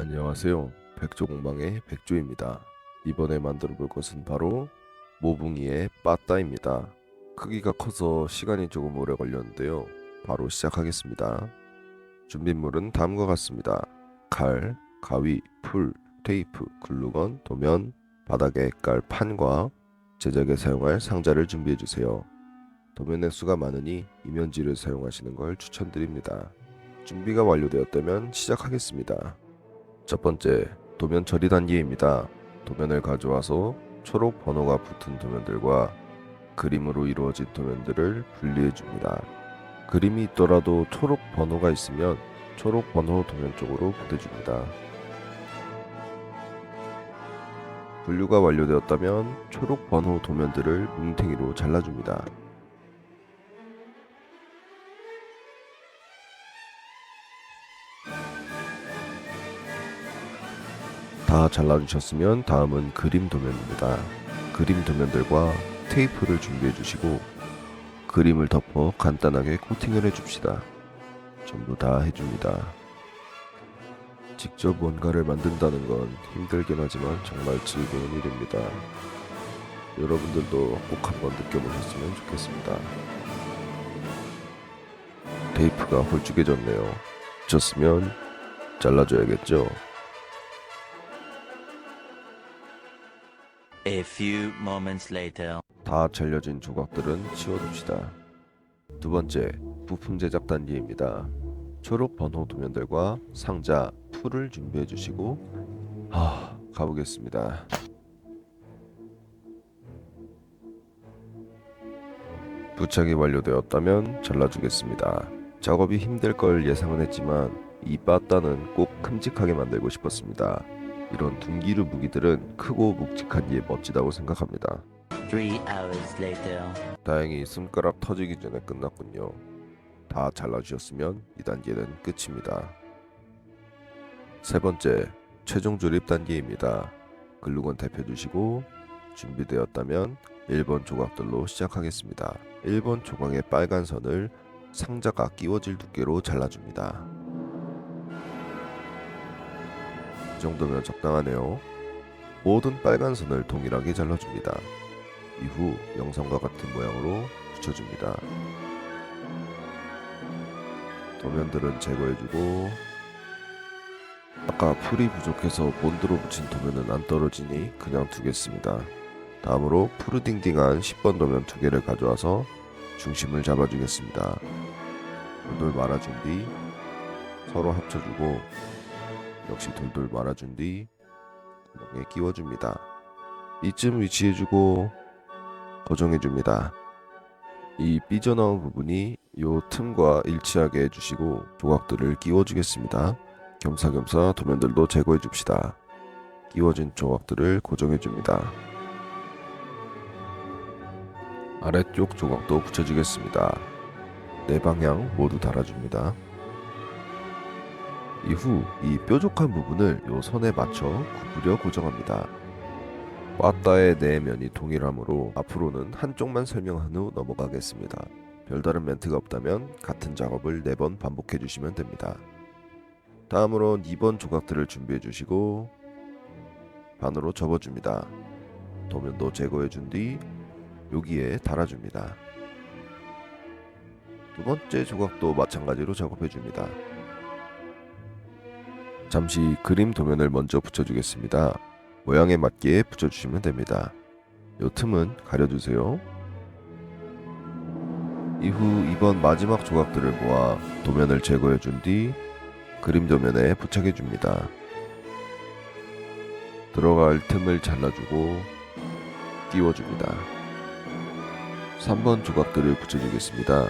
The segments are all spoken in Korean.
안녕하세요. 백조공방의 백조입니다. 이번에 만들어 볼 것은 바로 모붕이의 빠따입니다. 크기가 커서 시간이 조금 오래 걸렸는데요. 바로 시작하겠습니다. 준비물은 다음과 같습니다. 칼, 가위, 풀, 테이프, 글루건, 도면, 바닥에 깔 판과 제작에 사용할 상자를 준비해 주세요. 도면의 수가 많으니 이면지를 사용하시는 걸 추천드립니다. 준비가 완료되었다면 시작하겠습니다. 첫 번째, 도면 처리 단계입니다. 도면을 가져와서 초록 번호가 붙은 도면들과 그림으로 이루어진 도면들을 분리해 줍니다. 그림이 있더라도 초록 번호가 있으면 초록 번호 도면 쪽으로 보내줍니다. 분류가 완료되었다면 초록 번호 도면들을 뭉탱이로 잘라줍니다. 다 잘라주셨으면 다음은 그림 도면입니다. 그림 도면들과 테이프를 준비해 주시고 그림을 덮어 간단하게 코팅을 해줍시다. 전부 다 해줍니다. 직접 뭔가를 만든다는 건 힘들긴 하지만 정말 즐거운 일입니다. 여러분들도 꼭 한번 느껴보셨으면 좋겠습니다. 테이프가 홀쭉해졌네요. 졌으면 잘라줘야겠죠? A few moments later. 다 잘려진 조각들은 치워둡시다. 두 번째, 부품 제작 단계입니다. 초록 번호 도면들과 상자, 풀을 준비해 주시고 가보겠습니다. 부착이 완료되었다면 잘라주겠습니다. 작업이 힘들 걸 예상은 했지만 이 빠따는 꼭 큼직하게 만들고 싶었습니다. 이런 둔기류 무기들은 크고 묵직하기에 멋지다고 생각합니다. 3 hours later. 다행히 손가락 터지기 전에 끝났군요. 다 잘라주셨으면 이 단계는 끝입니다. 세 번째, 최종 조립 단계입니다. 글루건 대표주시고 준비되었다면 1번 조각들로 시작하겠습니다. 1번 조각의 빨간 선을 상자가 끼워질 두께로 잘라줍니다. 이 정도면 적당하네요. 모든 빨간 선을 동일하게 잘라줍니다. 이후 영상과 같은 모양으로 붙여줍니다. 도면들은 제거해주고 아까 풀이 부족해서 본드로 붙인 도면은 안 떨어지니 그냥 두겠습니다. 다음으로 푸르딩딩한 10번 도면 2개를 가져와서 중심을 잡아주겠습니다. 돌돌 말아준 뒤 서로 합쳐주고 역시 돌돌 말아준 뒤 구멍에 끼워줍니다. 이쯤 위치해주고 고정해줍니다. 이 삐져나온 부분이 요 틈과 일치하게 해주시고 조각들을 끼워주겠습니다. 겸사겸사 도면들도 제거해줍시다. 끼워진 조각들을 고정해줍니다. 아래쪽 조각도 붙여주겠습니다. 네 방향 모두 달아줍니다. 이후 이 뾰족한 부분을 요 선에 맞춰 구부려 고정합니다. 빠따의 네 면이 동일하므로 앞으로는 한쪽만 설명한 후 넘어가겠습니다. 별다른 멘트가 없다면 같은 작업을 4번 반복해 주시면 됩니다. 다음으로 2번 조각들을 준비해 주시고 반으로 접어줍니다. 도면도 제거해 준 뒤 여기에 달아줍니다. 두 번째 조각도 마찬가지로 작업해 줍니다. 잠시 그림 도면을 먼저 붙여주겠습니다. 모양에 맞게 붙여주시면 됩니다. 요 틈은 가려주세요. 이후 2번 마지막 조각들을 모아 도면을 제거해 준 뒤 그림 도면에 부착해 줍니다. 들어갈 틈을 잘라주고 끼워줍니다. 3번 조각들을 붙여주겠습니다.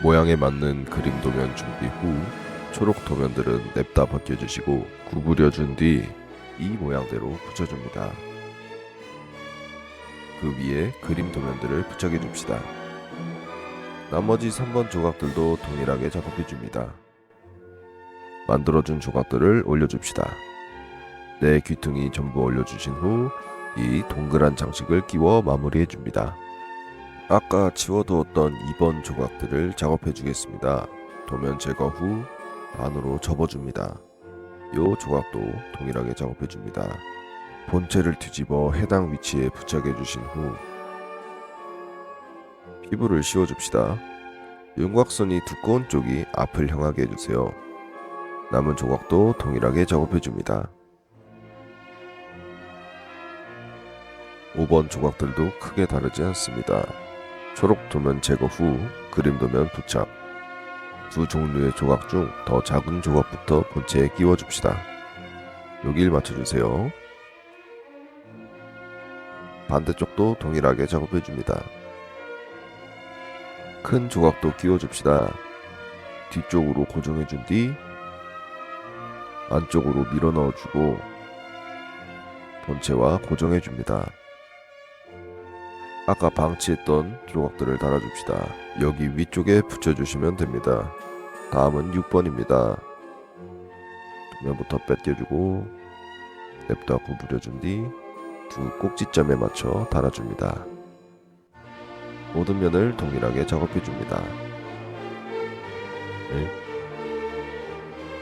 모양에 맞는 그림 도면 준비 후 초록 도면들은 냅다 벗겨주시고 구부려준 뒤 이 모양대로 붙여줍니다. 그 위에 그림 도면들을 부착해 줍시다. 나머지 3번 조각들도 동일하게 작업해 줍니다. 만들어준 조각들을 올려줍시다. 네 귀퉁이 전부 올려주신 후 이 동그란 장식을 끼워 마무리해 줍니다. 아까 지워두었던 2번 조각들을 작업해 주겠습니다. 도면 제거 후 반으로 접어줍니다. 요 조각도 동일하게 작업해 줍니다. 본체를 뒤집어 해당 위치에 부착해 주신 후 피부를 씌워 줍시다. 윤곽선이 두꺼운 쪽이 앞을 향하게 해주세요. 남은 조각도 동일하게 작업해 줍니다. 5번 조각들도 크게 다르지 않습니다. 초록 도면 제거 후 그림 도면 부착. 두 종류의 조각 중 더 작은 조각부터 본체에 끼워 줍시다. 여길 맞춰주세요. 반대쪽도 동일하게 작업해 줍니다. 큰 조각도 끼워 줍시다. 뒤쪽으로 고정해 준 뒤 안쪽으로 밀어 넣어 주고 본체와 고정해 줍니다. 아까 방치했던 조각들을 달아줍시다. 여기 위쪽에 붙여주시면 됩니다. 다음은 6번입니다. 도면부터 뺏겨주고 냅다 구부려준 뒤 두 꼭지점에 맞춰 달아줍니다. 모든 면을 동일하게 작업해줍니다. 네.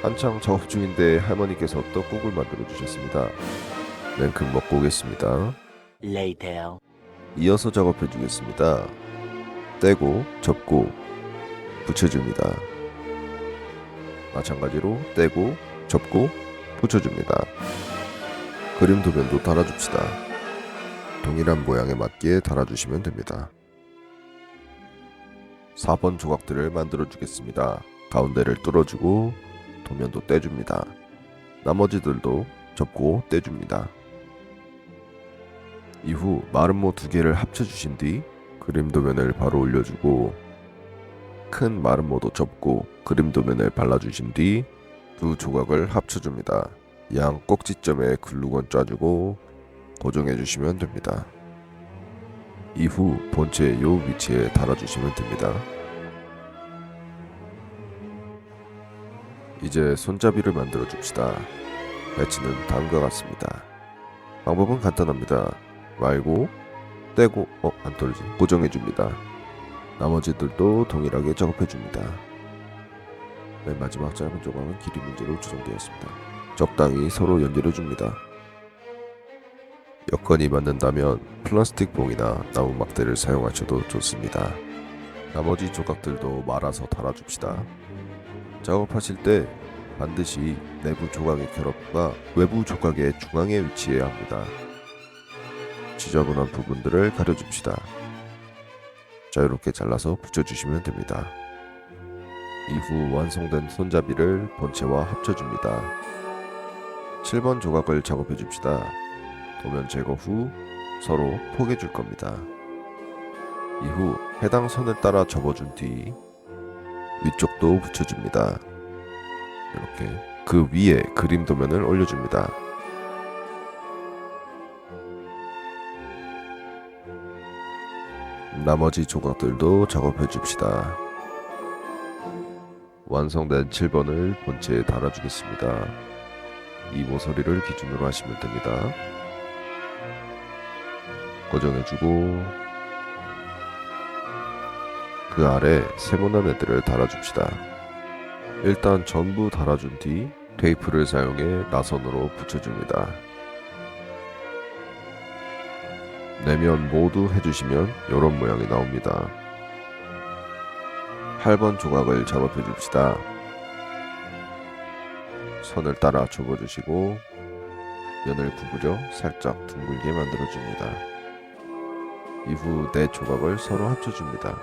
한창 작업 중인데 할머니께서 떡국을 만들어 주셨습니다. 냉큼 먹고 오겠습니다. Later. 이어서 작업해 주겠습니다. 떼고 접고 붙여줍니다. 마찬가지로 떼고 접고 붙여줍니다. 그림 도면도 달아줍시다. 동일한 모양에 맞게 달아주시면 됩니다. 4번 조각들을 만들어 주겠습니다. 가운데를 뚫어주고 도면도 떼줍니다. 나머지들도 접고 떼줍니다. 이후 마름모 두 개를 합쳐주신 뒤 그림 도면을 바로 올려주고 큰 마름모도 접고 그림 도면을 발라주신 뒤 두 조각을 합쳐줍니다. 양 꼭지점에 글루건 짜주고 고정해주시면 됩니다. 이후 본체 요 위치에 달아주시면 됩니다. 이제 손잡이를 만들어 줍시다. 배치는 다음과 같습니다. 방법은 간단합니다. 말고 떼고 안 떨어지 고정해 줍니다. 나머지들도 동일하게 작업해 줍니다. 맨 마지막 짧은 조각은 길이 문제로 조정되었습니다. 적당히 서로 연결해 줍니다. 여건이 맞는다면 플라스틱 봉이나 나무 막대를 사용하셔도 좋습니다. 나머지 조각들도 말아서 달아줍시다. 작업하실 때 반드시 내부 조각의 결합부가 외부 조각의 중앙에 위치해야 합니다. 지저분한 부분들을 가려줍시다. 자유롭게 잘라서 붙여주시면 됩니다. 이후 완성된 손잡이를 본체와 합쳐줍니다. 7번 조각을 작업해줍시다. 도면 제거 후 서로 포개줄 겁니다. 이후 해당 선을 따라 접어준 뒤 위쪽도 붙여줍니다. 이렇게 그 위에 그림 도면을 올려줍니다. 나머지 조각들도 작업해 줍시다. 완성된 7번을 본체에 달아주겠습니다. 이 모서리를 기준으로 하시면 됩니다. 고정해주고 그 아래 세모난 애들을 달아줍시다. 일단 전부 달아준 뒤 테이프를 사용해 나선으로 붙여줍니다. 내면 모두 해주시면 이런 모양이 나옵니다. 8번 조각을 작업해 줍시다. 선을 따라 접어주시고 면을 구부려 살짝 둥글게 만들어 줍니다. 이후 네 조각을 서로 합쳐줍니다.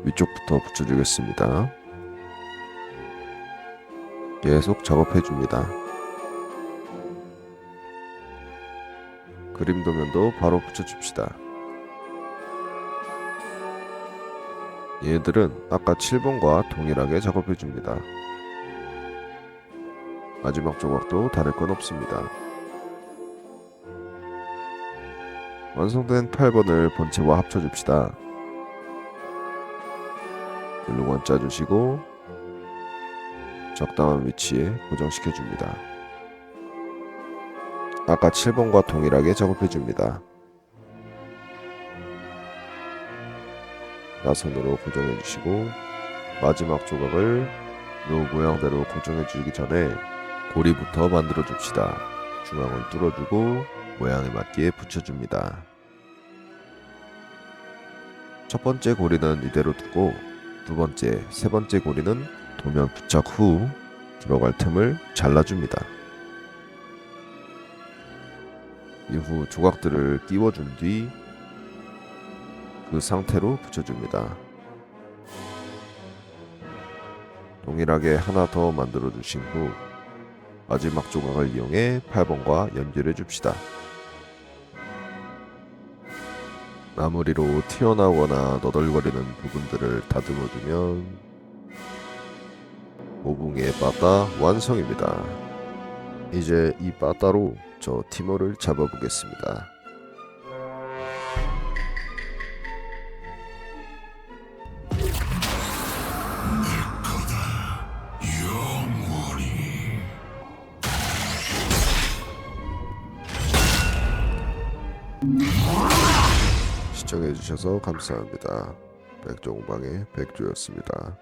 위쪽부터 붙여주겠습니다. 계속 작업해줍니다. 그림 도면도 바로 붙여줍시다. 얘들은 아까 7번과 동일하게 작업해줍니다. 마지막 조각도 다를 건 없습니다. 완성된 8번을 본체와 합쳐줍시다. 글루건 짜주시고 적당한 위치에 고정시켜줍니다. 아까 7번과 동일하게 작업해줍니다. 나선으로 고정해주시고 마지막 조각을 요 모양대로 고정해주기 전에 고리부터 만들어 줍시다. 중앙을 뚫어주고 모양에 맞게 붙여줍니다. 첫 번째 고리는 이대로 두고 두 번째, 세 번째 고리는 도면 부착 후 들어갈 틈을 잘라줍니다. 이후 조각들을 끼워준 뒤 그 상태로 붙여줍니다. 동일하게 하나 더 만들어 주신 후 마지막 조각을 이용해 8번과 연결해 줍시다. 마무리로 튀어나오거나 너덜거리는 부분들을 다듬어 주면 모붕이의 빠따 완성입니다. 이제 이 빠따로 저 티모를 잡아 보겠습니다. 시청해주셔서 감사합니다. 백종방의 백조였습니다.